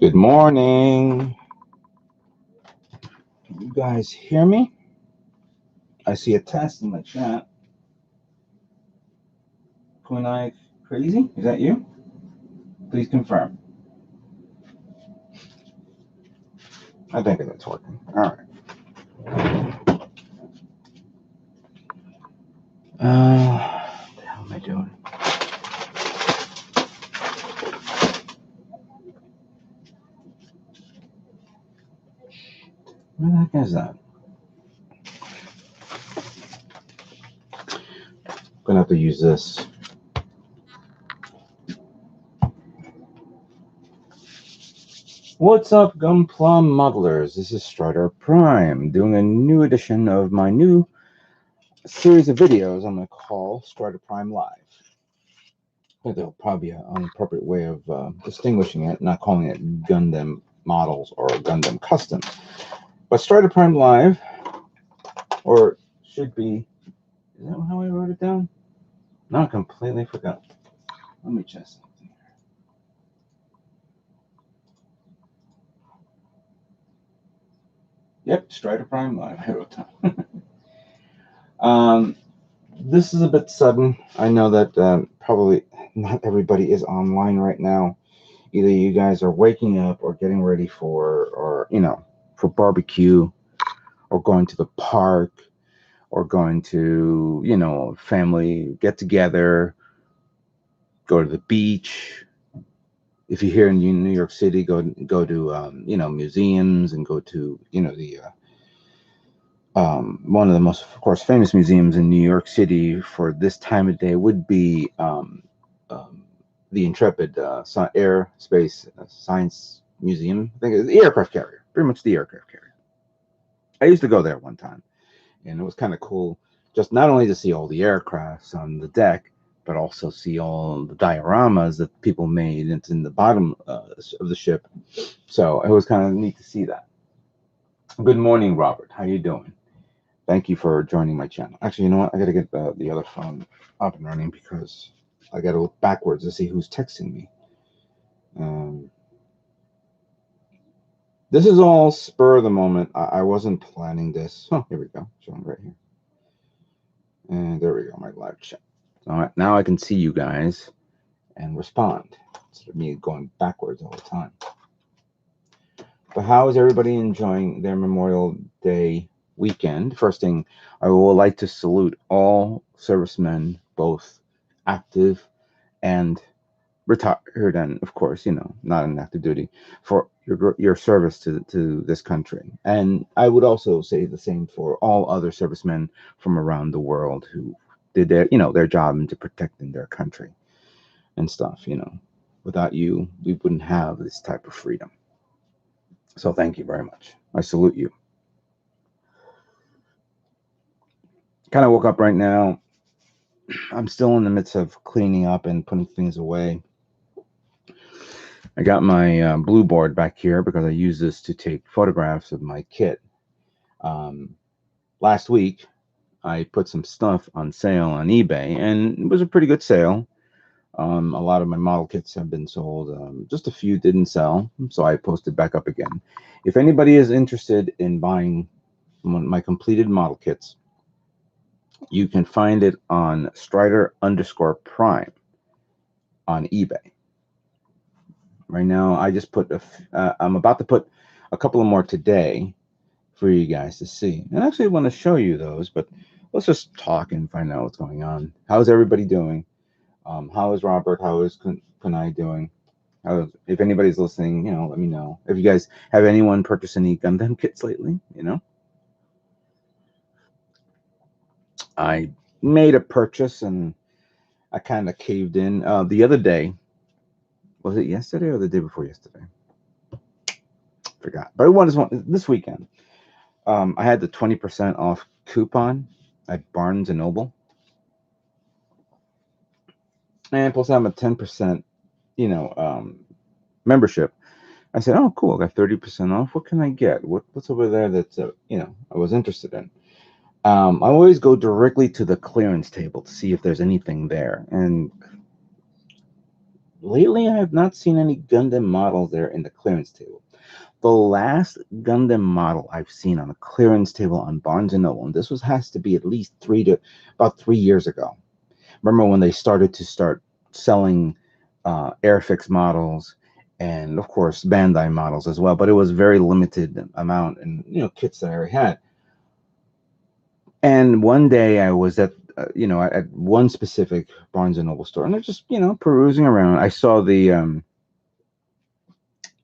Good morning. Can you guys hear me? I see a test in the chat. Kunai Crazy? Is that you? Please confirm. I think it's working. All right. What the hell am I doing? Where the heck is that? I'm gonna have to use this. What's up, Gunplum Modelers? This is Strider Prime doing a new edition of my new series of videos I'm gonna call Strider Prime Live. I think there'll probably be an appropriate way of distinguishing it, not calling it Gundam Models or Gundam Customs. But Strider Prime Live, or should be, is that how I wrote it down? No, I completely forgot. Let me check something here. Yep, Strider Prime Live, I wrote down. This is a bit sudden. I know that probably not everybody is online right now. Either you guys are waking up or getting ready for barbecue, or going to the park, or going to, family get together, go to the beach. If you're here in New York City, go to museums, and go to the one of the most, of course, famous museums in New York City for this time of day would be the Intrepid Aerospace Science Museum. I think it's the aircraft carrier, pretty much the aircraft carrier. I used to go there one time, and it was kind of cool, just not only to see all the aircrafts on the deck, but also see all the dioramas that people made. It's in the bottom of the ship, so it was kind of neat to see that. Good morning, Robert. How you doing? Thank you for joining my channel. Actually, you know what? I got to get the other phone up and running because I got to look backwards to see who's texting me. This is all spur of the moment. I wasn't planning this. Oh, here we go. Showing right here. And there we go, my live chat. All right, now I can see you guys and respond instead of me going backwards all the time. But how is everybody enjoying their Memorial Day weekend? First thing, I would like to salute all servicemen, both active and retired, and of course, not in active duty, for your service to this country. And I would also say the same for all other servicemen from around the world who did their job into protecting their country and stuff. Without you, we wouldn't have this type of freedom. So thank you very much. I salute you. Kind of woke up right now. I'm still in the midst of cleaning up and putting things away. I got my blue board back here because I use this to take photographs of my kit. Last week, I put some stuff on sale on eBay, and it was a pretty good sale. A lot of my model kits have been sold. Just a few didn't sell, so I posted back up again. If anybody is interested in buying my completed model kits, you can find it on Strider_Prime on eBay. Right now, I just put I'm about to put a couple of more today for you guys to see. And actually, I want to show you those, but let's just talk and find out what's going on. How's everybody doing? How is Robert? How is Kunai doing? If anybody's listening, let me know. If you guys have anyone purchased any Gundam kits lately, I made a purchase and I kind of caved in. The other day, was it yesterday or the day before yesterday? Forgot. But it was this weekend. I had the 20% off coupon at Barnes & Noble. And plus I'm a 10%, membership. I said, oh, cool, I got 30% off. What can I get? What's over there that's, I was interested in? I always go directly to the clearance table to see if there's anything there. And lately I have not seen any Gundam models there in the clearance table. The last Gundam model I've seen on a clearance table on Barnes & Noble, and this has to be at least about 3 years ago. Remember when they started selling Airfix models, and of course Bandai models as well, but it was very limited amount, and kits that I already had. And one day I was at at one specific Barnes & Noble store, and I just perusing around. I saw the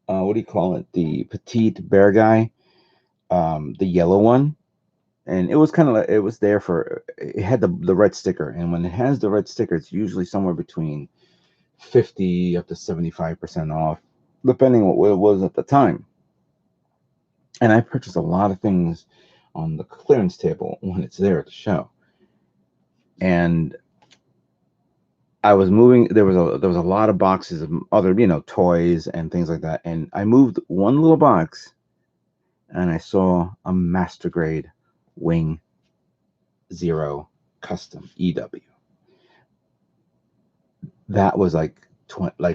what do you call it, the petite bear guy, the yellow one. And it was kind of like, it was there for, it had the red sticker, and when it has the red sticker, it's usually somewhere between 50 up to 75% off, depending on what it was at the time. And I purchased a lot of things on the clearance table when it's there at the show. And I was moving, there was a lot of boxes of other toys and things like that, and I moved one little box, and I saw a master grade Wing Zero custom EW. That was like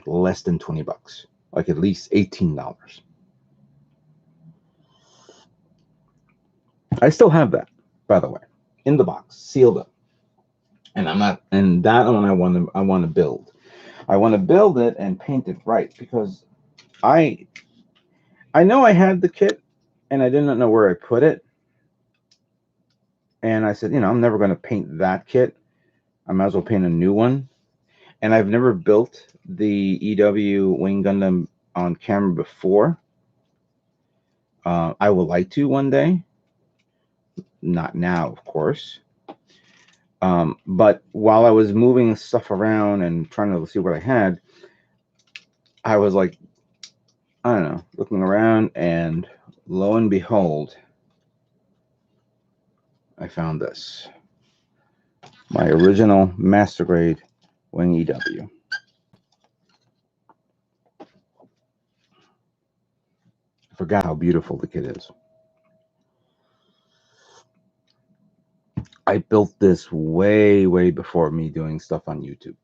less than $20, like at least $18. I still have that, by the way, in the box, sealed up. And that one I want to build. I want to build it and paint it right, because I know I had the kit and I didn't know where I put it. And I said, I'm never going to paint that kit. I might as well paint a new one. And I've never built the EW Wing Gundam on camera before. I would like to one day. Not now, of course. But while I was moving stuff around and trying to see what I had, I was like, I don't know, looking around, and lo and behold, I found this. My original master grade Wing EW. I forgot how beautiful the kit is. I built this way, way before me doing stuff on YouTube.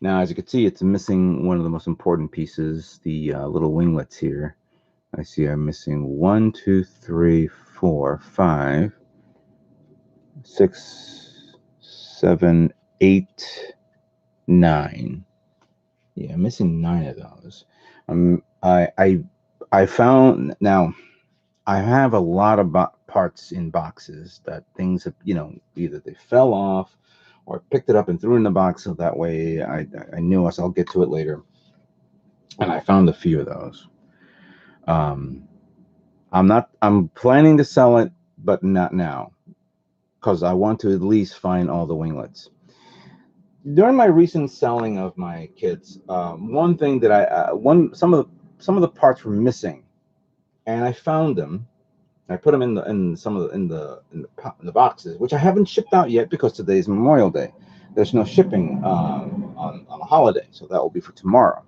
Now, as you can see, it's missing one of the most important pieces, the little winglets here. I see I'm missing 1, 2, 3, 4, 5, 6, 7, 8, 9. Yeah, I'm missing 9 of those. I found, now I have a lot of parts in boxes that things have, either they fell off or picked it up and threw it in the box, so that way I knew I'll get to it later. And I found a few of those. I'm planning to sell it, but not now, because I want to at least find all the winglets. During my recent selling of my kits, one thing that some of the parts were missing, and I found them. I put them in the boxes, which I haven't shipped out yet because today's Memorial Day. There's no shipping on a holiday, so that will be for tomorrow.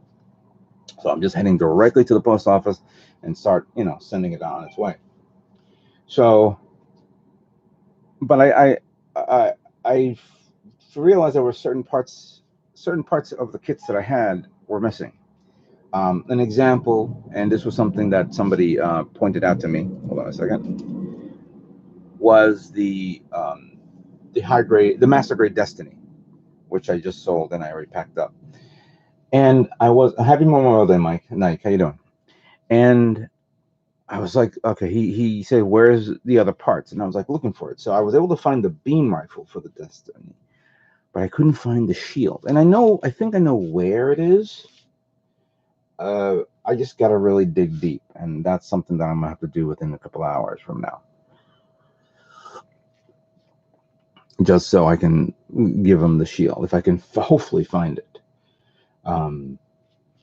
So I'm just heading directly to the post office and start, sending it on its way. So, but I realized there were certain parts of the kits that I had were missing. An example, and this was something that somebody pointed out to me. Hold on a second. Was the master grade Destiny, which I just sold and I already packed up. And I was Happy Memorial Day, Mike. How you doing? And I was like, okay. He said, where's the other parts? And I was like looking for it. So I was able to find the beam rifle for the Destiny, but I couldn't find the shield. And I think I know where it is. I just gotta really dig deep, and that's something that I'm gonna have to do within a couple hours from now, just so I can give him the shield if I can hopefully find it.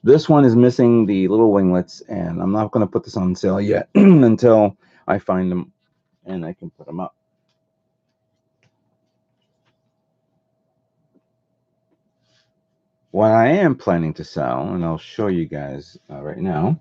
This one is missing the little winglets, and I'm not gonna put this on sale yet until I find them and I can put them up. What I am planning to sell, and I'll show you guys right now,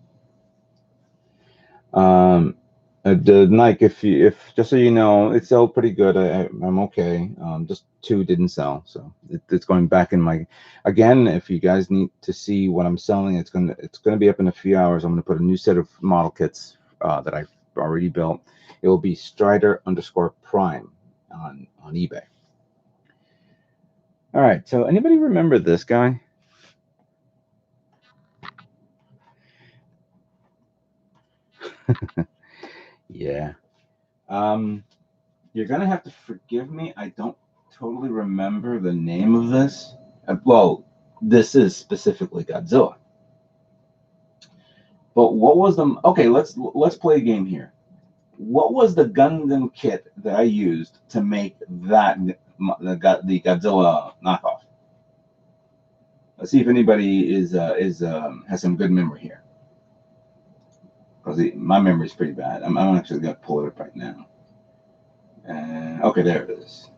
Nike, if just so you know, it sold pretty good. I'm okay. Just two didn't sell, so it's going back in my. Again, if you guys need to see what I'm selling, it's gonna be up in a few hours. I'm gonna put a new set of model kits that I've already built. It will be Strider_Prime on eBay. All right. So anybody remember this guy? Yeah. You're gonna have to forgive me. I don't totally remember the name of this. Well, this is specifically Godzilla. But what was the okay? Let's play a game here. What was the Gundam kit that I used to make the Godzilla knockoff? Let's see if anybody is has some good memory here, because my memory is pretty bad. I'm actually gonna pull it up right now. Okay, there it is.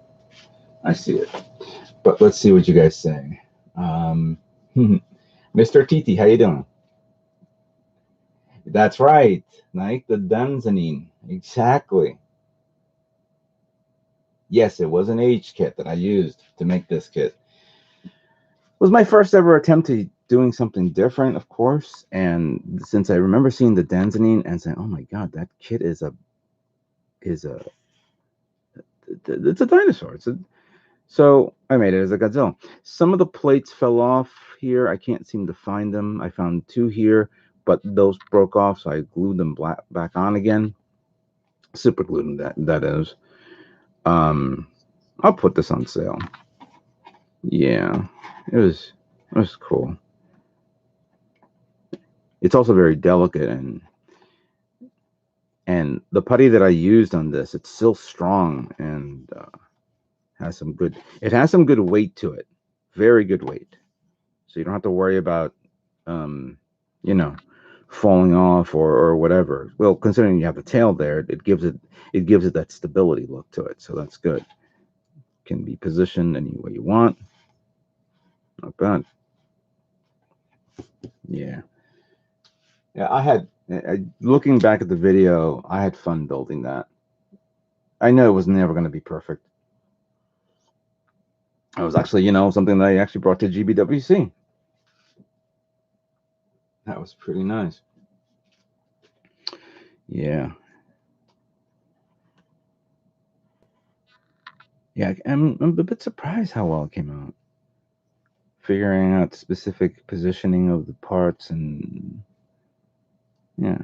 I see it. But let's see what you guys say. Mr. Titi, how you doing? That's right, Nike the Danzanin. Exactly. Yes, it was an H kit that I used to make this kit. It was my first ever attempt to doing something different, of course. And since I remember seeing the Danzanin and saying, "Oh my God, that kit is a it's a dinosaur." So I made it as a Godzilla. Some of the plates fell off here. I can't seem to find them. I found two here, but those broke off, so I glued them back on again. Super glued them, that is. I'll put this on sale. Yeah, it was cool. It's also very delicate, and the putty that I used on this, it's still strong and has some good. It has some good weight to it, very good weight. So you don't have to worry about, um, you know, falling off or whatever. Well, considering you have the tail there, it gives it that stability look to it. So that's good. Can be positioned any way you want. Not bad. Yeah. Yeah, looking back at the video, I had fun building that. I know it was never going to be perfect. It was actually, something that I actually brought to GBWC. That was pretty nice. Yeah. Yeah, I'm a bit surprised how well it came out. Figuring out specific positioning of the parts and yeah.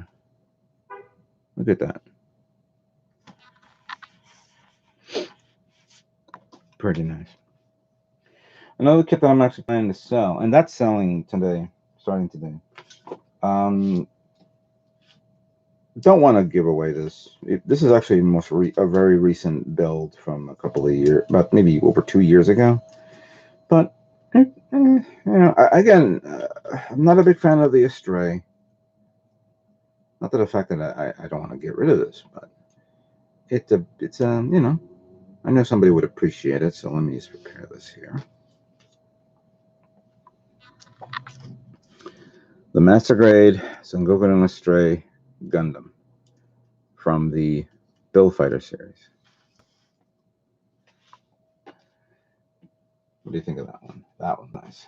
Look at that. Pretty nice. Another kit that I'm actually planning to sell, and that's selling today, starting today. Don't want to give away this. This is actually a very recent build from a couple of years, about maybe over 2 years ago. But again, I'm not a big fan of the Astray. Not that the fact that I don't want to get rid of this, but it's I know somebody would appreciate it. So let me just prepare this here. The Master Grade Sengoku no Astray Gundam from the Build Fighter series. What do you think of that one? That one's nice.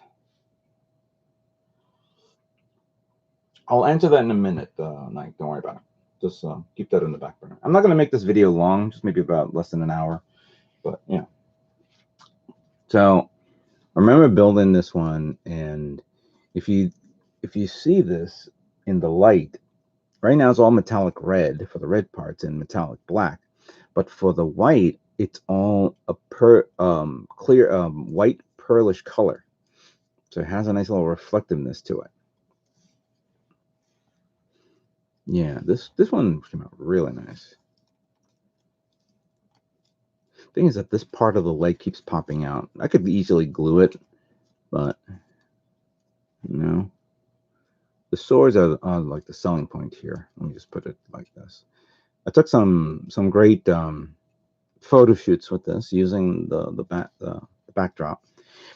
I'll answer that in a minute, Nike. Don't worry about it. Just keep that in the back burner. I'm not going to make this video long, just maybe about less than an hour. But yeah. So I remember building this one, and if you see this in the light, right now it's all metallic red for the red parts and metallic black, but for the white, it's all a clear white pearlish color. So it has a nice little reflectiveness to it. Yeah, this one came out really nice. Thing is that this part of the leg keeps popping out. I could easily glue it, but no. The swords are like the selling point here. Let me just put it like this. I took some great photo shoots with this using the backdrop.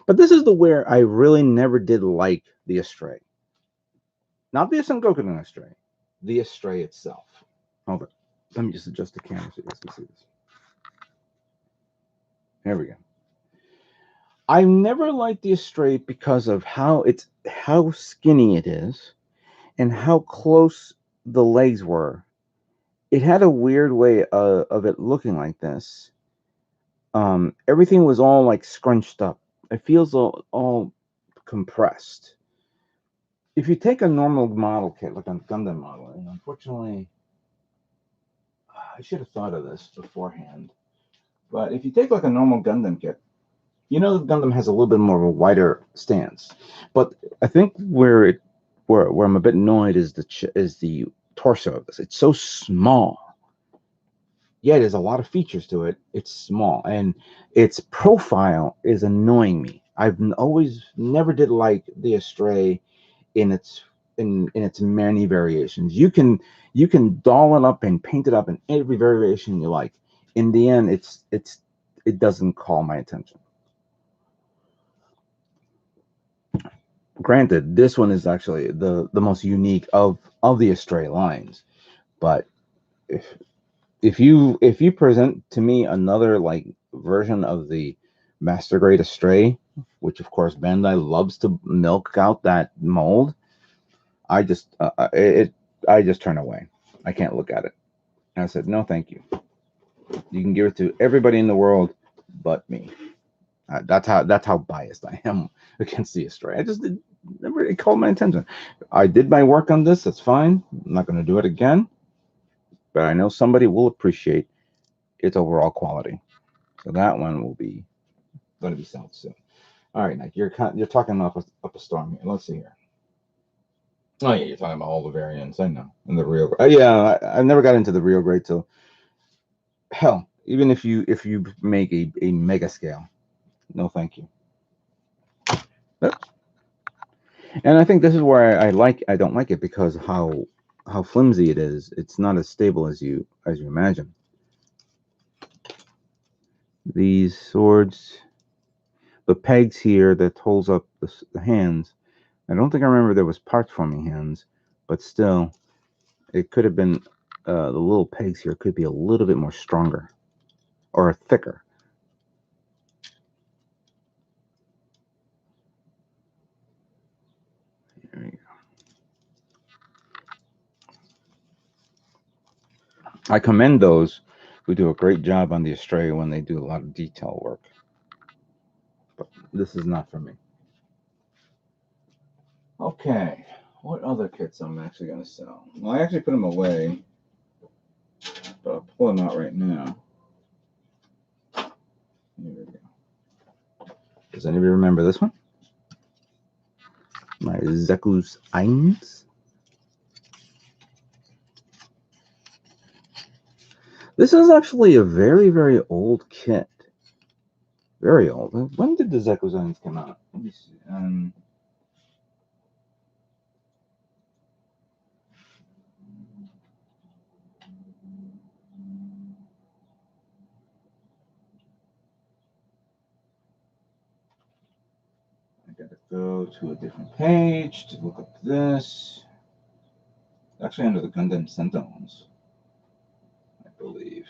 But this is the where I really never did like the Astray. Not the Sengoku no Astray. The Astray itself. Hold it. Let me just adjust the camera so you guys can see this. There we go. I never liked the Astray because of how skinny it is and how close the legs were. It had a weird way of it looking like this. Everything was all like scrunched up. It feels all compressed. If you take a normal model kit, like a Gundam model, and unfortunately, I should have thought of this beforehand. But if you take like a normal Gundam kit, you know the Gundam has a little bit more of a wider stance. But I think where I'm a bit annoyed is the torso of this. It's so small. Yeah, there's a lot of features to it. It's small, and its profile is annoying me. I've always never did like the Astray in its many variations. You can doll it up and paint it up in every variation you like. In the end, it doesn't call my attention. Granted, this one is actually the most unique of the Astray lines, but if you present to me another like version of the Master Grade Astray, which of course Bandai loves to milk out that mold, I just turn away. I can't look at it. And I said, no, thank you. You can give it to everybody in the world but me. That's how biased I am against the Astray. It called my attention. I did my work on this. That's fine. I'm not going to do it again. But I know somebody will appreciate its overall quality. So that one will be going to be sold soon. All right, Nike, you're talking up a storm here. Let's see here. Oh yeah, you're talking about all the variants. I know. And the real. Yeah, I never got into the real grade till hell. Even if you make a mega scale, no thank you. And I think this is where I don't like it because how flimsy it is. It's not as stable as you imagine. These swords, the pegs here that holds up the hands. I don't think I remember there was parts forming hands, but still, it could have been the little pegs here could be a little bit more stronger or thicker. There you go. I commend those who do a great job on the Astray when they do a lot of detail work. But this is not for me. Okay, what other kits I'm actually going to sell? Well, I actually put them away, but I'll pull them out right now. Here we go. Does anybody remember this one? My Zeku's Eins. This is actually a very, very old kit. Very old. When did the Zeku's Eins come out? Let me see. I gotta go to a different page to look up this. It's actually under the Gundam Sentinels, I believe.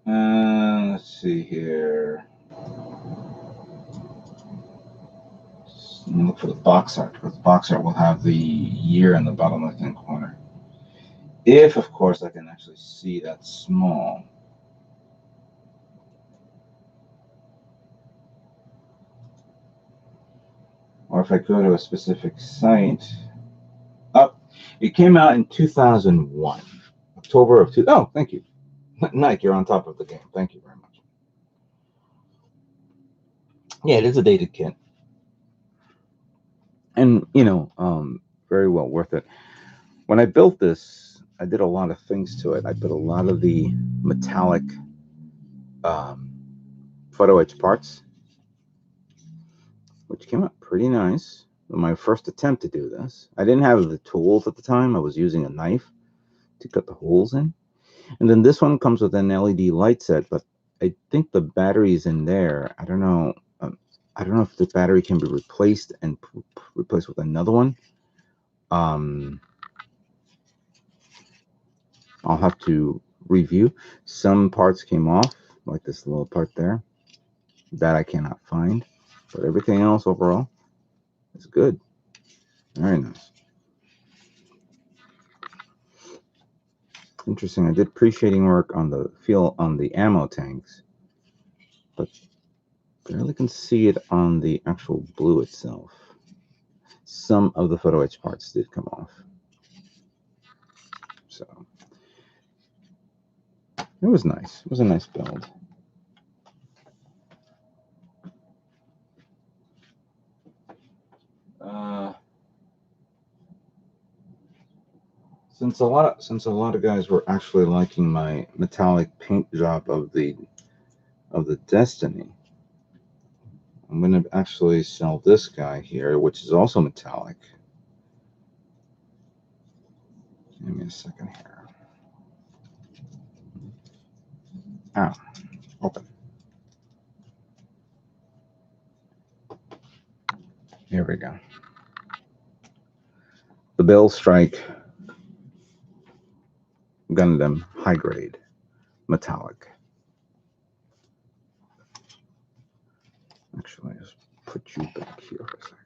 Let's see here. Let me look for the box art, because the box art will have the year in the bottom left-hand corner. If, of course, I can actually see that small. Or if I go to a specific site. Oh, it came out in 2001. October of 2000. Oh, thank you. Nike, you're on top of the game. Thank you very much. Yeah, it is a dated kit. And, very well worth it. When I built this, I did a lot of things to it. I put a lot of the metallic photo etch parts, which came out pretty nice. My first attempt to do this. I didn't have the tools at the time. I was using a knife to cut the holes in. And then this one comes with an LED light set, but I think the battery is in there. I don't know. I don't know if the battery can be replaced and replaced with another one. I'll have to review. Some parts came off, like this little part there. That I cannot find. But everything else overall is good. Very nice. Interesting. I did appreciating work on the feel on the ammo tanks, but barely can see it on the actual blue itself. Some of the photo etch parts did come off. So it was nice. It was a nice build. Since a lot of guys were actually liking my metallic paint job of the Destiny, I'm going to actually sell this guy here, which is also metallic. Give me a second here. Ah, open. Here we go. The Bill Strike Gundam High Grade Metallic. Actually, just put you back here for a second.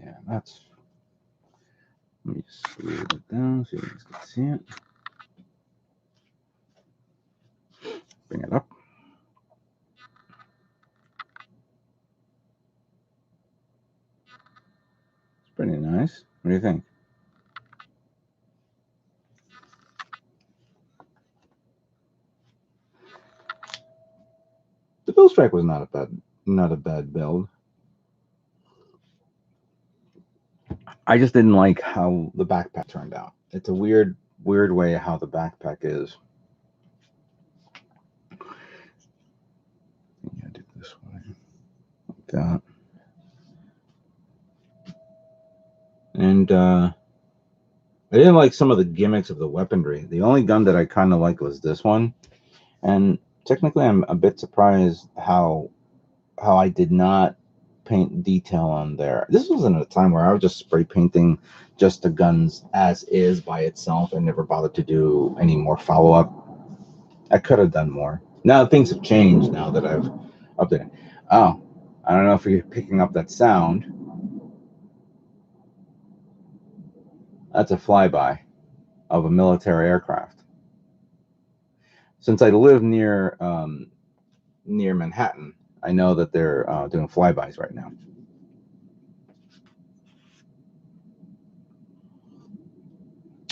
Yeah, that's. Let me just screw it down so you guys can see it. Bring it up. It's pretty nice. What do you think? The Bill Strike was not a bad build. I just didn't like how the backpack turned out. It's a weird way how the backpack is. Yeah, I did this way, like that. And I didn't like some of the gimmicks of the weaponry. The only gun that I kind of liked was this one. And technically, I'm a bit surprised how I did not paint detail on there. This wasn't a time where I was just spray painting just the guns as is by itself and never bothered to do any more follow-up. I could have done more. Now things have changed now that I've updated. Oh, I don't know if you're picking up that sound. That's a flyby of a military aircraft. Since I live near Manhattan, I know that they're doing flybys right now.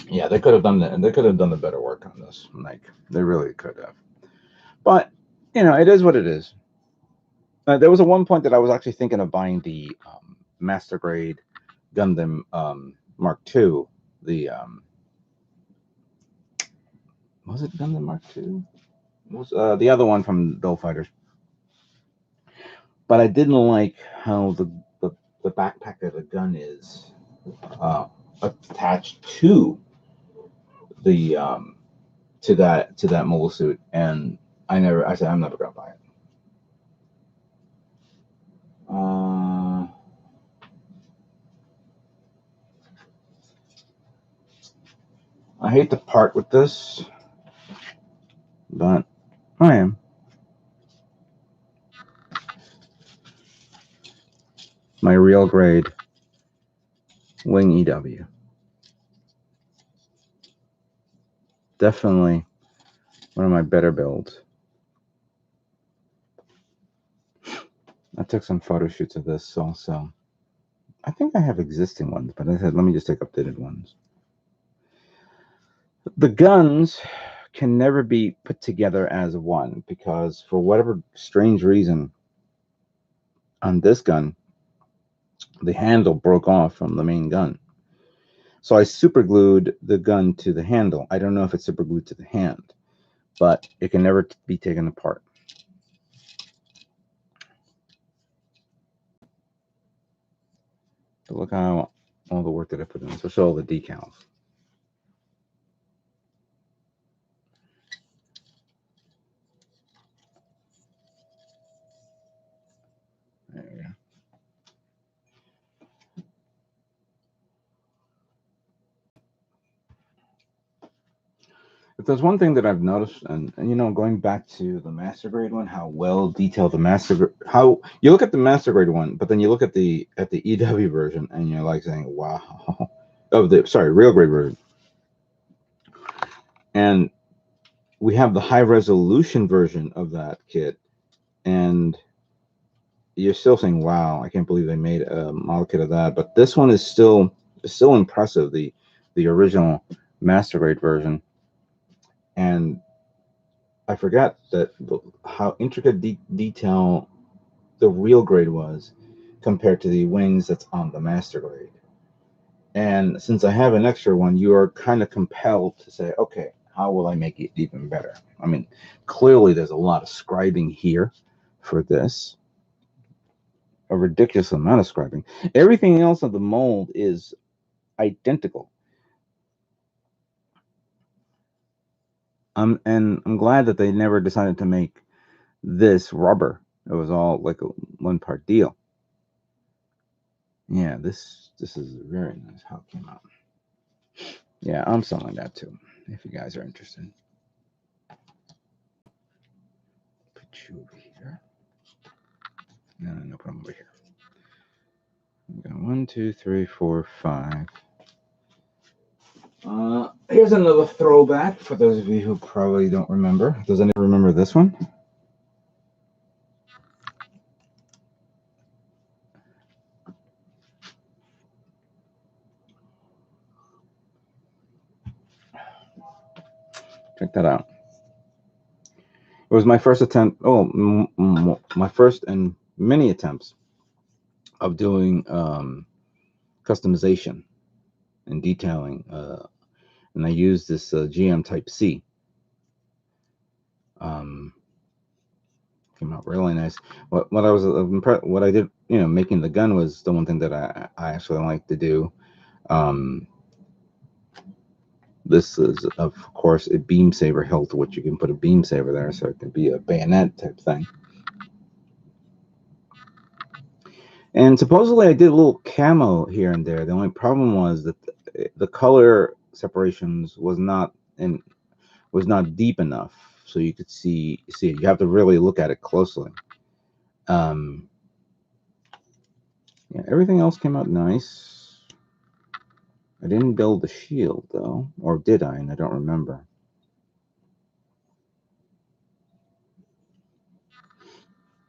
Yeah, they could have done that, and they could have done the better work on this. Like they really could have. But you know, it is what it is. There was a one point that I was actually thinking of buying the Master Grade Gundam Mark II. The was it Gundam Mark II? It was the other one from Bill Fighters? But I didn't like how the backpack of the gun is attached to the to that mobile suit, and I said I'm never gonna buy it. I hate to part with this, but I am. My real grade Wing EW. Definitely one of my better builds. I took some photo shoots of this also. I think I have existing ones, but I said let me just take updated ones. The guns can never be put together as one because for whatever strange reason on this gun, the handle broke off from the main gun. So I super glued the gun to the handle. I don't know if it's super glued to the hand, but it can never be taken apart. So look how all the work that I put in. So show all the decals. There we go. If there's one thing that I've noticed, and you know, going back to the master grade one, how well detailed the how you look at the master grade one, but then you look at the EW version, and you're like saying, "Wow," of the real grade version, and we have the high resolution version of that kit, and you're still saying, "Wow, I can't believe they made a model kit of that." But this one is still impressive. The original master grade version, and I forgot that how intricate detail the real grade was compared to the wings that's on the master grade. And since I have an extra one, you are kind of compelled to say, okay, how will I make it even better? I mean, clearly there's a lot of scribing here for this, a ridiculous amount of scribing. Everything else of the mold is identical. And I'm glad that they never decided to make this rubber. It was all like a one-part deal. Yeah, this is very nice how it came out. Yeah, I'm selling that too, if you guys are interested. Put you over here. No, put them over here. We got 1, 2, 3, 4, 5. Here's another throwback for those of you who probably don't remember. Does anyone remember this one? Check that out. It was my first attempt. Oh, my first and many attempts of doing customization and detailing. And I used this GM Type C. Came out really nice. What I did, you know, making the gun was the one thing that I actually like to do. This is, of course, a beam saber hilt, which you can put a beam saber there, so it can be a bayonet type thing. And supposedly I did a little camo here and there. The only problem was that the color separations was not deep enough, so you could see it. You have to really look at it closely. Yeah, everything else came out nice. I didn't build the shield though, or did I? And I don't remember.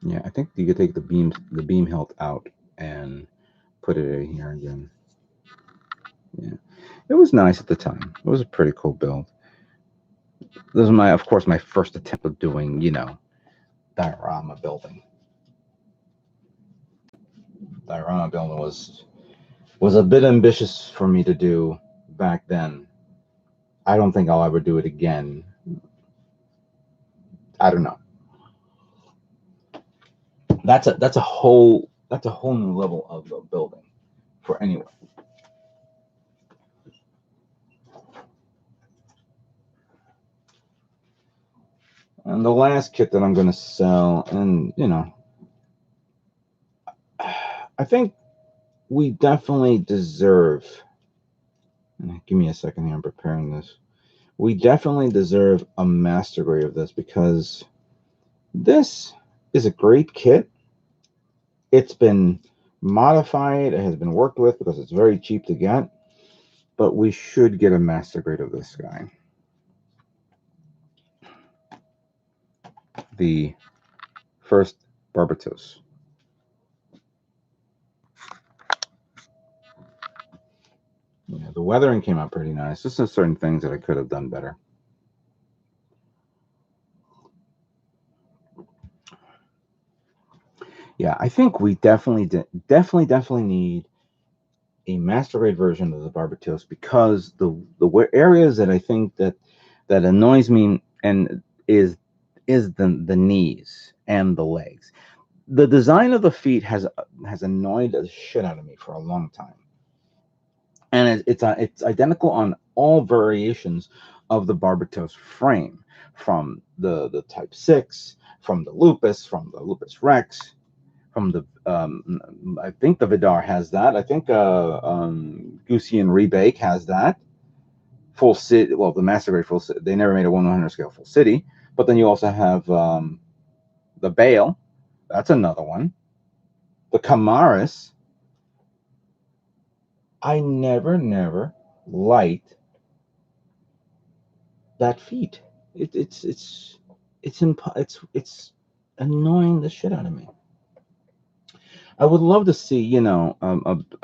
Yeah, I think you could take the beam hilt out and put it in here again. Yeah, it was nice at the time. It was a pretty cool build. This was of course, my first attempt of doing, you know, diorama building. Diorama building was a bit ambitious for me to do back then. I don't think I'll ever do it again. I don't know. That's a whole new level of building for anyone. And the last kit that I'm going to sell, and you know, I think we definitely deserve. Give me a second here. I'm preparing this. We definitely deserve a master grade of this because this is a great kit. It's been modified. It has been worked with because it's very cheap to get. But we should get a master grade of this guy. The first Barbatos. Yeah, the weathering came out pretty nice. Just some certain things that I could have done better. Yeah, I think we definitely need a master grade version of the Barbatos because the areas that I think that annoys me and is the knees and the legs. The design of the feet has annoyed the shit out of me for a long time, and it's identical on all variations of the Barbatos frame, from the Type 6, from the Lupus Rex, from the I think the Vidar has that. I think Goosey and Rebake has that. Full city, well, the master grade full city. They never made a 1/100 scale full city, but then you also have the Bale. That's another one. The Camaris. I never liked that feat. It's annoying the shit out of me. I would love to see, you know,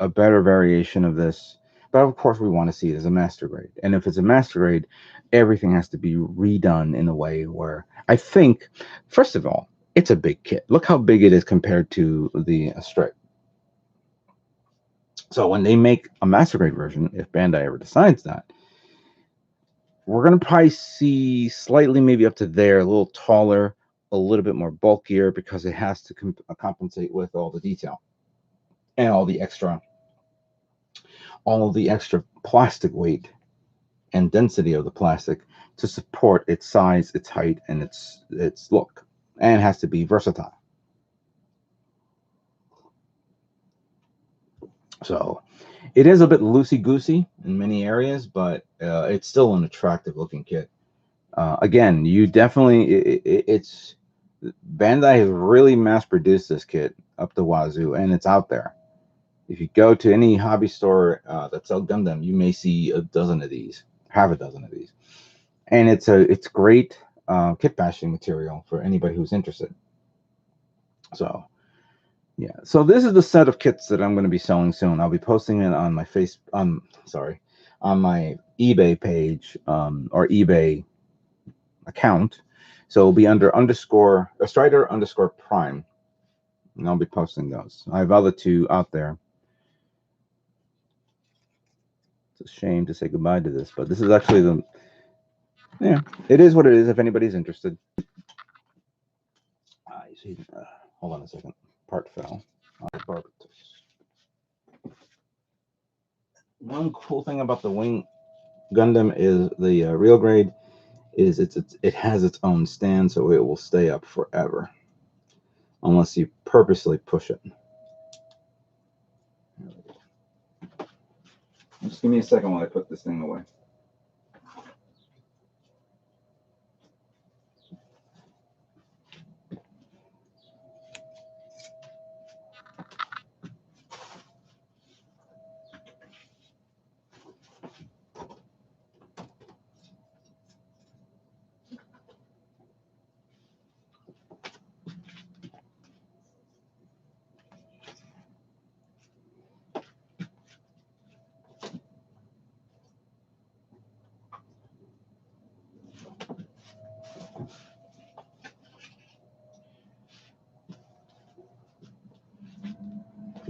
a better variation of this, but of course we want to see it as a master grade. And if it's a master grade, everything has to be redone in a way where I think, first of all, it's a big kit. Look how big it is compared to the Stryde. So when they make a master grade version, if Bandai ever decides that, we're going to probably see slightly maybe up to there, a little taller, a little bit more bulkier because it has to compensate with all the detail and all the extra plastic weight and density of the plastic to support its size, its height, and its look. And it has to be versatile. So it is a bit loosey-goosey in many areas, but it's still an attractive looking kit. Again, you definitely, it's Bandai has really mass produced this kit up the wazoo, and it's out there. If you go to any hobby store that sells Gundam, you may see a dozen of these, half a dozen of these, and it's great kit bashing material for anybody who's interested. So yeah, so this is the set of kits that I'm going to be selling soon. I'll be posting it on my on my eBay page or eBay account. So it'll be under _Strider_Prime, and I'll be posting those. I have other two out there. It's a shame to say goodbye to this, but this is actually yeah, it is what it is if anybody's interested. You see, hold on a second. Part fell. One cool thing about the Wing Gundam is the real grade is it has its own stand, so it will stay up forever unless you purposely push it. Just give me a second while I put this thing away.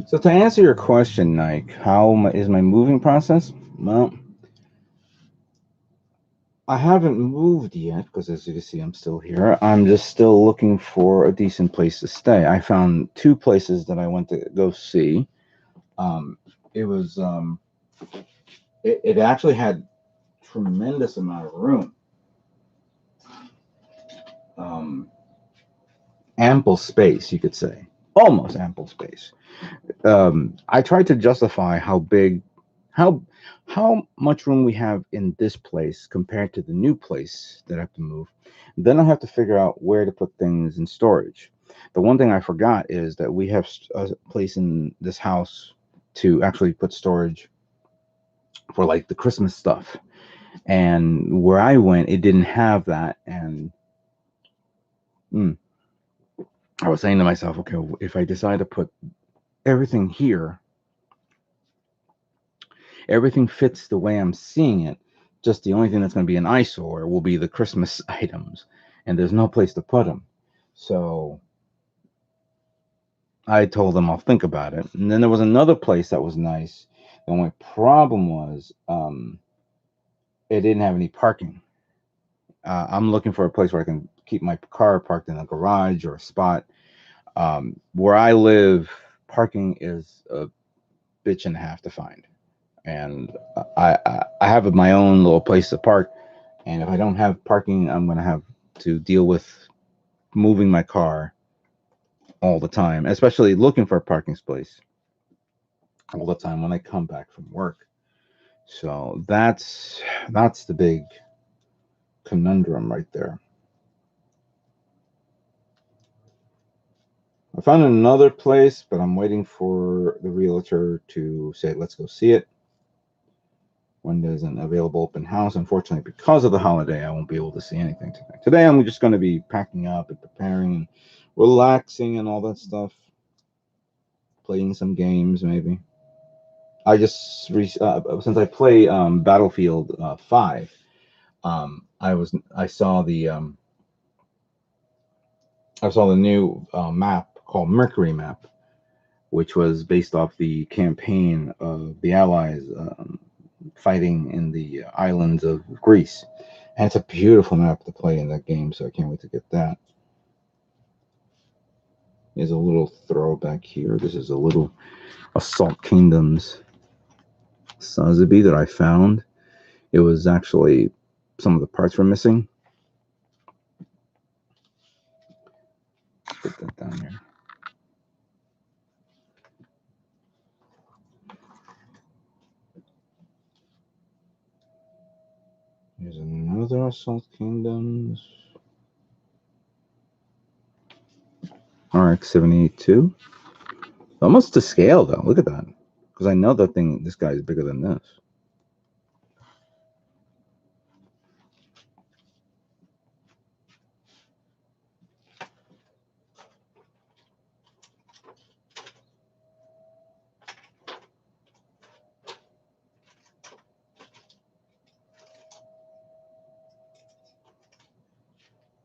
So to answer your question, Nike, how is my moving process? Well, I haven't moved yet because, as you can see, I'm still here. I'm just still looking for a decent place to stay. I found two places that I went to go see. It was it actually had tremendous amount of room, ample space, you could say, almost ample space. I tried to justify how much room we have in this place compared to the new place that I have to move. Then I have to figure out where to put things in storage. The one thing I forgot is that we have a place in this house to actually put storage for like the Christmas stuff. And where I went, it didn't have that. And I was saying to myself, okay, if I decide to put everything here, everything fits the way I'm seeing it. Just the only thing that's going to be an eyesore will be the Christmas items, and there's no place to put them. So I told them I'll think about it. And then there was another place that was nice. The only problem was it didn't have any parking. I'm looking for a place where I can keep my car parked in a garage or a spot. Where I live, parking is a bitch and a half to find. And I have my own little place to park, and if I don't have parking, I'm going to have to deal with moving my car all the time, especially looking for a parking space all the time when I come back from work. So that's the big conundrum right there. I found another place, but I'm waiting for the realtor to say, let's go see it. When there's an available open house, unfortunately, because of the holiday, I won't be able to see anything today. Today, I'm just going to be packing up and preparing and relaxing and all that stuff. Playing some games, maybe. I just since I play Battlefield 5, I saw the new map called Mercury Map, which was based off the campaign of the Allies fighting in the islands of Greece. And it's a beautiful map to play in that game, so I can't wait to get that. There's a little throwback here. This is a little Assault Kingdoms Sotheby that I found. It was actually, some of the parts were missing. Put that down here. Here's another Assault Kingdoms. RX-78-2. Almost to scale, though. Look at that. Because I know this guy is bigger than this.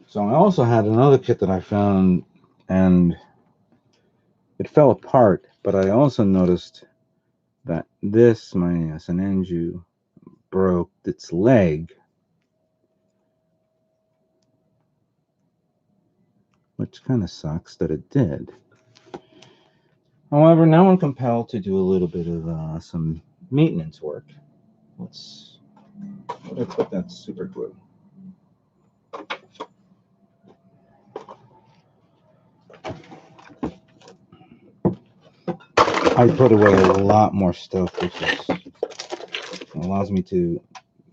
So I also had another kit that I found, and it fell apart, but I also noticed that this, my Sananju, broke its leg, which kind of sucks that it did. However, now I'm compelled to do a little bit of some maintenance work. Where did I put that super glue? I put away a lot more stuff, which allows me to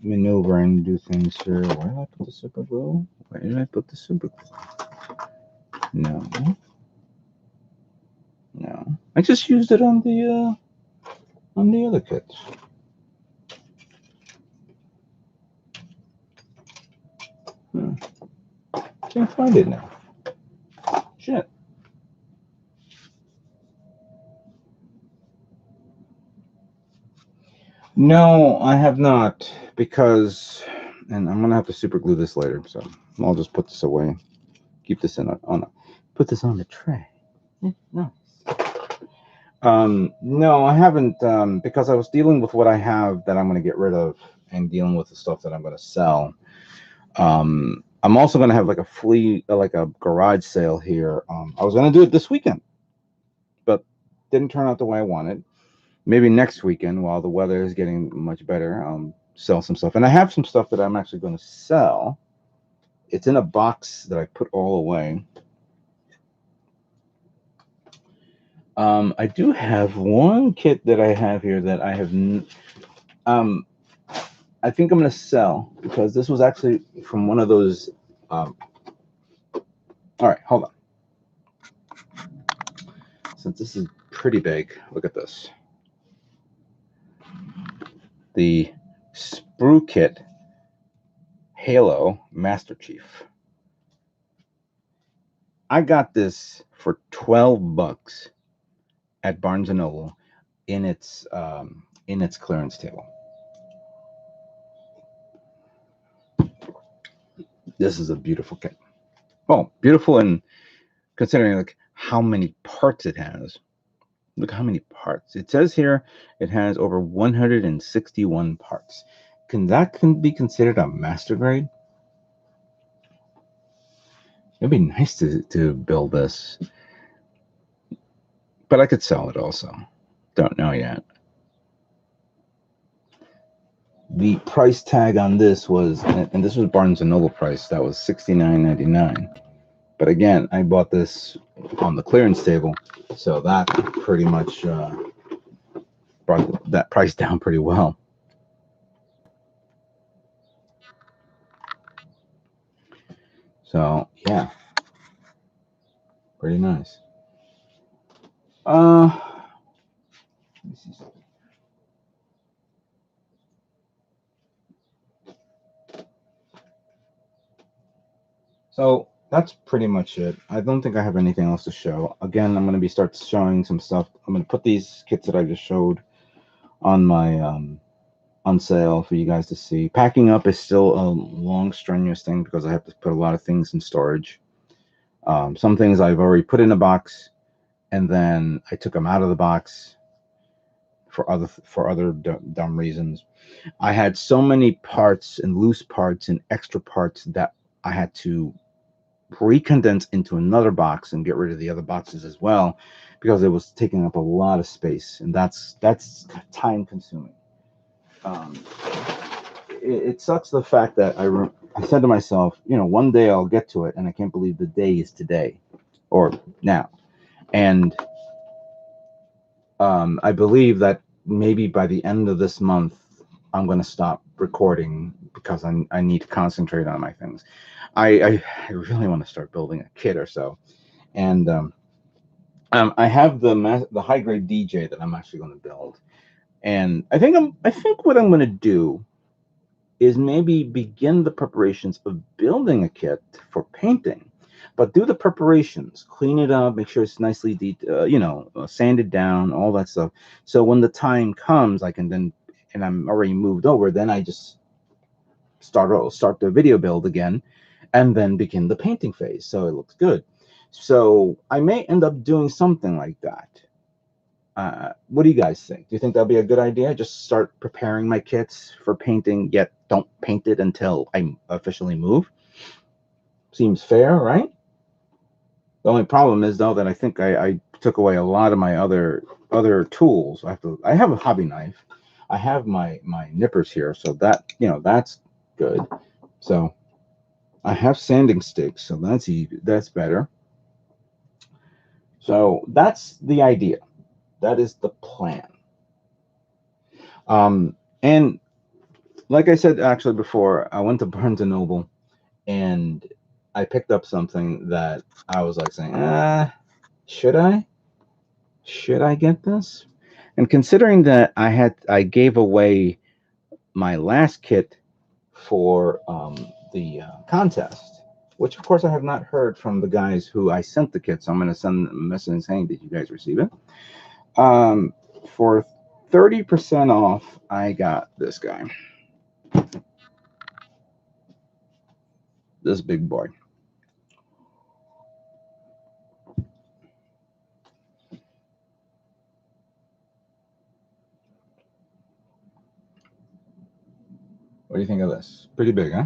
maneuver and do things here. Where did I put the super glue? Where did I put the super glue? No. I just used it on the other kits. Can't find it now. Shit. No, I have not, because, and I'm gonna have to super glue this later, so I'll just put this away. Keep this put this on the tray. Nice. No, I haven't, because I was dealing with what I have that I'm gonna get rid of, and dealing with the stuff that I'm gonna sell. I'm also gonna have like a garage sale here. I was gonna do it this weekend, but didn't turn out the way I wanted. Maybe next weekend, while the weather is getting much better, sell some stuff. And I have some stuff that I'm actually going to sell. It's in a box that I put all away. I do have one kit that I have here that I have. I think I'm going to sell, because this was actually from one of those. All right, hold on. Since this is pretty big, look at this. The sprue kit Halo Master Chief. I got this for $12 at Barnes & Noble in its clearance table. This is a beautiful kit. Oh, beautiful, and considering like how many parts it has. Look how many parts. It says here it has over 161 parts. Can be considered a master grade? It'd be nice to build this. But I could sell it also. Don't know yet. The price tag on this was, and this was Barnes & Noble price, that was $69.99. But again, I bought this on the clearance table, so that pretty much brought that price down pretty well. So yeah, pretty nice. Let me see something. So that's pretty much it. I don't think I have anything else to show. Again, I'm going to start showing some stuff. I'm going to put these kits that I just showed on my on sale for you guys to see. Packing up is still a long, strenuous thing because I have to put a lot of things in storage. Some things I've already put in a box, and then I took them out of the box for other dumb reasons. I had so many parts and loose parts and extra parts that I had to recondense into another box and get rid of the other boxes as well, because it was taking up a lot of space, and that's time consuming. It sucks the fact that I said to myself, one day I'll get to it, and I can't believe the day is today or now. And I believe that maybe by the end of this month I'm going to stop recording because I need to concentrate on my things. I really want to start building a kit or so, and I have the high grade DJ that I'm actually going to build, and I think what I'm going to do is maybe begin the preparations of building a kit for painting, but do the preparations, clean it up, make sure it's nicely sanded down, all that stuff. So when the time comes, I can then, and I'm already moved over, then I just start the video build again, and then begin the painting phase, so it looks good. So I may end up doing something like that. What do you guys think? Do you think that'll be a good idea? Just start preparing my kits for painting, yet don't paint it until I officially move. Seems fair, right? The only problem is though that I think I took away a lot of my other tools. I have a hobby knife. I have my nippers here, so that that's good. So I have sanding sticks, so that's easy. That's better. So that's the idea. That is the plan. And like I said actually before, I went to Barnes and Noble and I picked up something that I was like saying, should I? Should I get this? And considering that I gave away my last kit for the contest, which of course I have not heard from the guys who I sent the kit, so I'm going to send them a message saying, did you guys receive it? For 30% off, I got this guy. This big boy. What do you think of this? Pretty big, huh?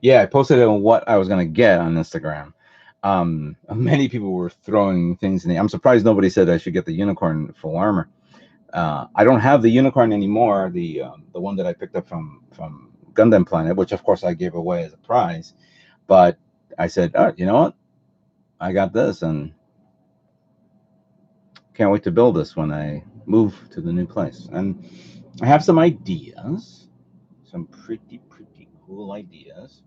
Yeah, I posted on what I was going to get on Instagram. Many people were throwing things in. I'm surprised nobody said I should get the unicorn full armor. I don't have the unicorn anymore, the one that I picked up from Gundam Planet, which of course I gave away as a prize. But I said, oh, you know what? I got this, and can't wait to build this when I move to the new place. And I have some ideas, some pretty cool ideas.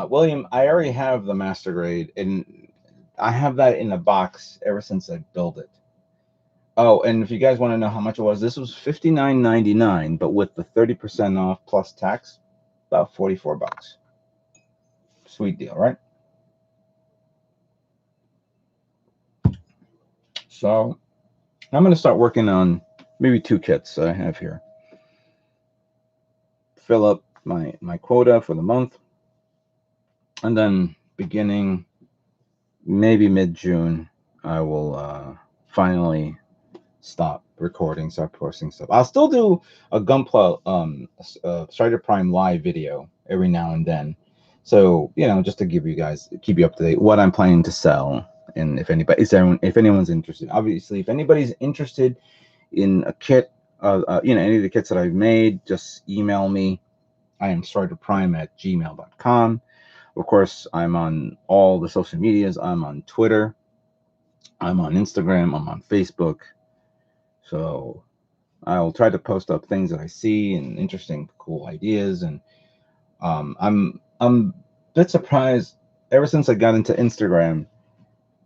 William, I already have the master grade, and I have that in a box ever since I built it. Oh, and if you guys want to know how much it was, this was $59.99, but with the 30% off plus tax, about 44 bucks. Sweet deal, right? So I'm going to start working on maybe 2 kits that I have here. Fill up my quota for the month, and then beginning maybe mid-June, I will finally stop recording, start posting stuff. I'll still do a Gunpla StryderprimeLive video every now and then. So, just to give you guys, keep you up to date, what I'm planning to sell. And if anyone's interested, obviously, if anybody's interested in a kit, any of the kits that I've made, just email me. I am StryderPrime@gmail.com. Of course, I'm on all the social medias. I'm on Twitter. I'm on Instagram. I'm on Facebook. So I'll try to post up things that I see and interesting, cool ideas. And I'm a bit surprised ever since I got into Instagram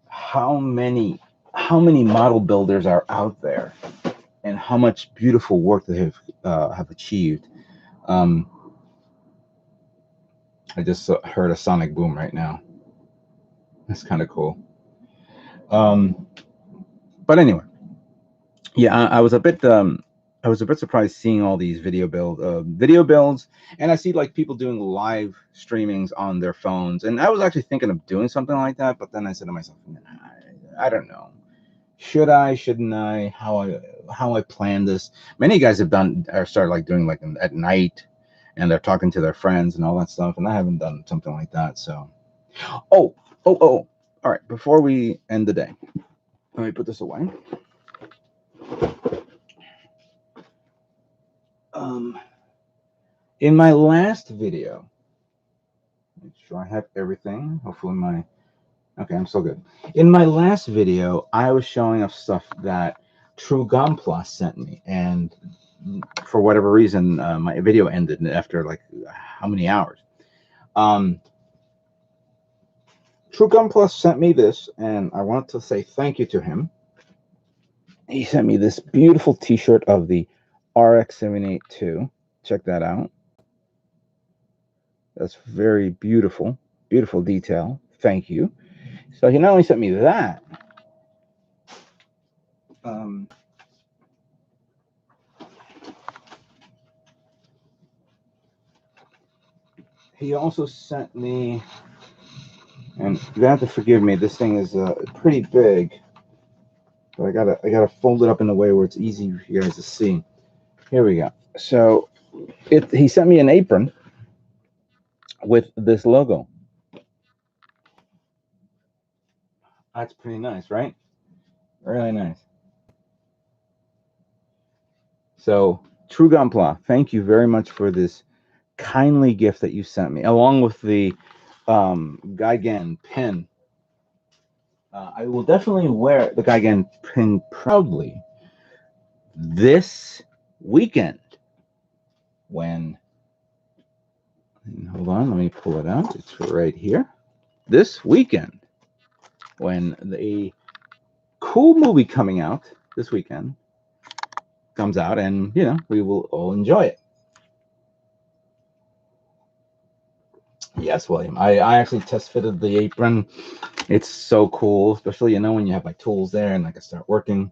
how many model builders are out there and how much beautiful work they have achieved. I just heard a sonic boom right now. That's kind of cool. But anyway, yeah, I was a bit surprised seeing all these video builds, and I see like people doing live streamings on their phones, and I was actually thinking of doing something like that, but then I said to myself, nah, I don't know, should I, shouldn't I, how I plan this. Many guys have done or started like doing like at night, and they're talking to their friends and all that stuff, and I haven't done something like that. So oh, all right, before we end the day, let me put this away. In my last video, make sure I have everything. Hopefully okay, I'm still good. In my last video, I was showing off stuff that True Gunpla sent me, and for whatever reason, my video ended after like how many hours. True Gunpla sent me this, and I want to say thank you to him. He sent me this beautiful T-shirt of the RX-782. Check that out. That's very beautiful, beautiful detail. Thank you. So he not only sent me that, he also sent me, and you have to forgive me, this thing is pretty big, but I gotta fold it up in a way where it's easy for you guys to see. Here we go. So he sent me an apron with this logo. That's pretty nice, right? Really nice. So True Gunpla, thank you very much for this kindly gift that you sent me, along with the Gigan pin. I will definitely wear the Gigan pin proudly this weekend when, hold on, let me pull it out. It's right here. This weekend when the cool movie coming out this weekend comes out, and you know, we will all enjoy it. Yes, William. I actually test fitted the apron. It's so cool, especially, you know, when you have my tools there and I can start working.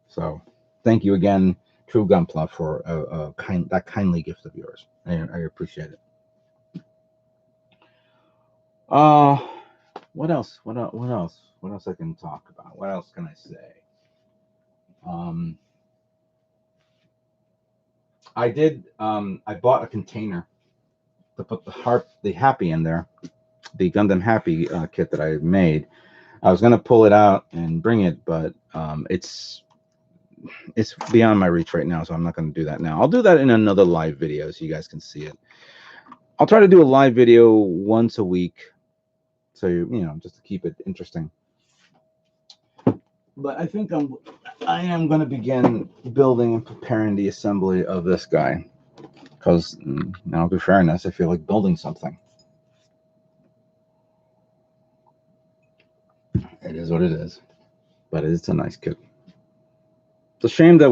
So thank you again, True Gunpla, for that kindly gift of yours. I appreciate it. What else? What else? What else I can talk about? What else can I say? I bought a container to put the Happy in there, the Gundam Happy kit that I made. I was gonna pull it out and bring it, but it's beyond my reach right now, so I'm not gonna do that now. I'll do that in another live video so you guys can see it. I'll try to do a live video once a week, so you know, just to keep it interesting. But I think I am going to begin building and preparing the assembly of this guy, because now, to fairness, I feel like building something. It is what it is, but it's a nice kit. It's a shame that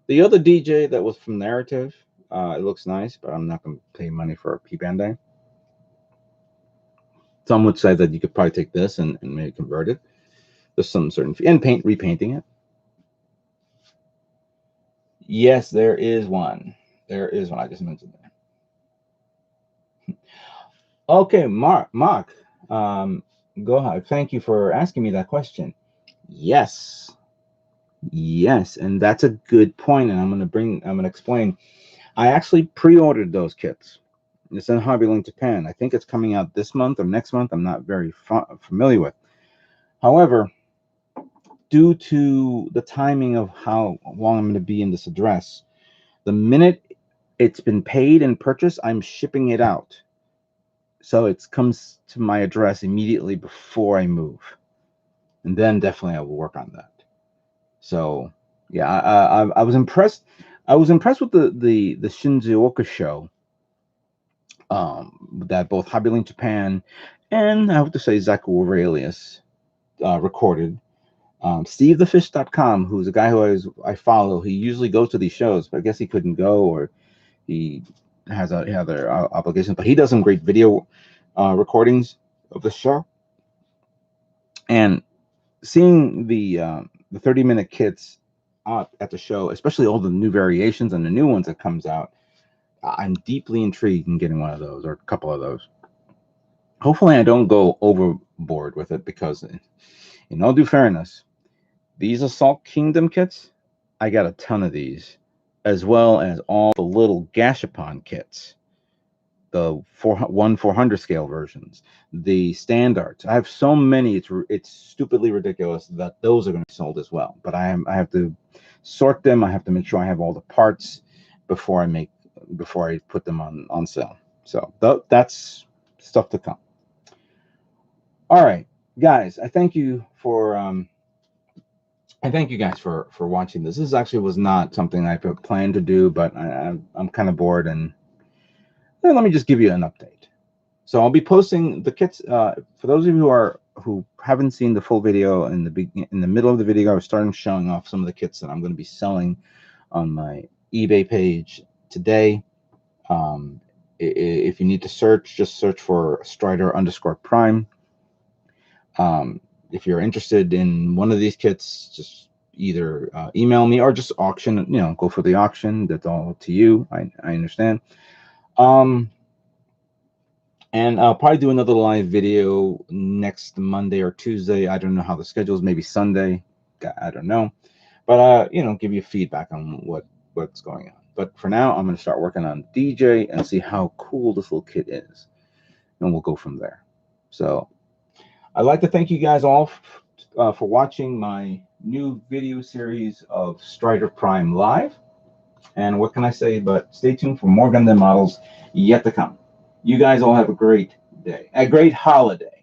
the other DJ that was from Narrative, it looks nice, but I'm not going to pay money for a P-Bandai. Some would say that you could probably take this and maybe convert it. There's some certain fee, and repainting it. Yes, there is one. There is one. I just mentioned that. Okay, Mark, go ahead. Thank you for asking me that question. Yes, and that's a good point, and I'm gonna explain. I actually pre-ordered those kits. It's in Hobby Link Japan. I think it's coming out this month or next month. I'm not very familiar with. However, due to the timing of how long I'm going to be in this address, the minute it's been paid and purchased, I'm shipping it out. So it comes to my address immediately before I move. And then definitely I will work on that. So yeah, I was impressed. I was impressed with the Shinjuoka show that both Hobbylink Japan and I have to say Zach Aurelius recorded. SteveTheFish.com, who's a guy who I follow, he usually goes to these shows, but I guess he couldn't go or he has other obligations. But he does some great video recordings of the show, and seeing the 30-minute kits at the show, especially all the new variations and the new ones that comes out, I'm deeply intrigued in getting one of those or a couple of those. Hopefully, I don't go overboard with it because, in all due fairness, these Assault Kingdom kits, I got a ton of these, as well as all the little Gashapon kits, the 400 scale versions, the standards. I have so many, it's stupidly ridiculous that those are going to be sold as well. But I have to sort them. I have to make sure I have all the parts before I put them on sale. So that's stuff to come. All right, guys, I thank you for watching this. This actually was not something I planned to do, but I'm kind of bored, and let me just give you an update. So I'll be posting the kits. For those of you who haven't seen the full video, in the middle of the video, I was starting showing off some of the kits that I'm going to be selling on my eBay page today. If you need to search, just search for Strider_prime. If you're interested in one of these kits, just either email me or just auction. Go for the auction. That's all to you. I understand. And I'll probably do another live video next Monday or Tuesday. I don't know how the schedule is. Maybe Sunday. I don't know. But give you feedback on what's going on. But for now, I'm going to start working on DJ and see how cool this little kit is, and we'll go from there. So I'd like to thank you guys all for watching my new video series of Strider Prime Live. And what can I say but stay tuned for more Gundam models yet to come. You guys all have a great day, a great holiday.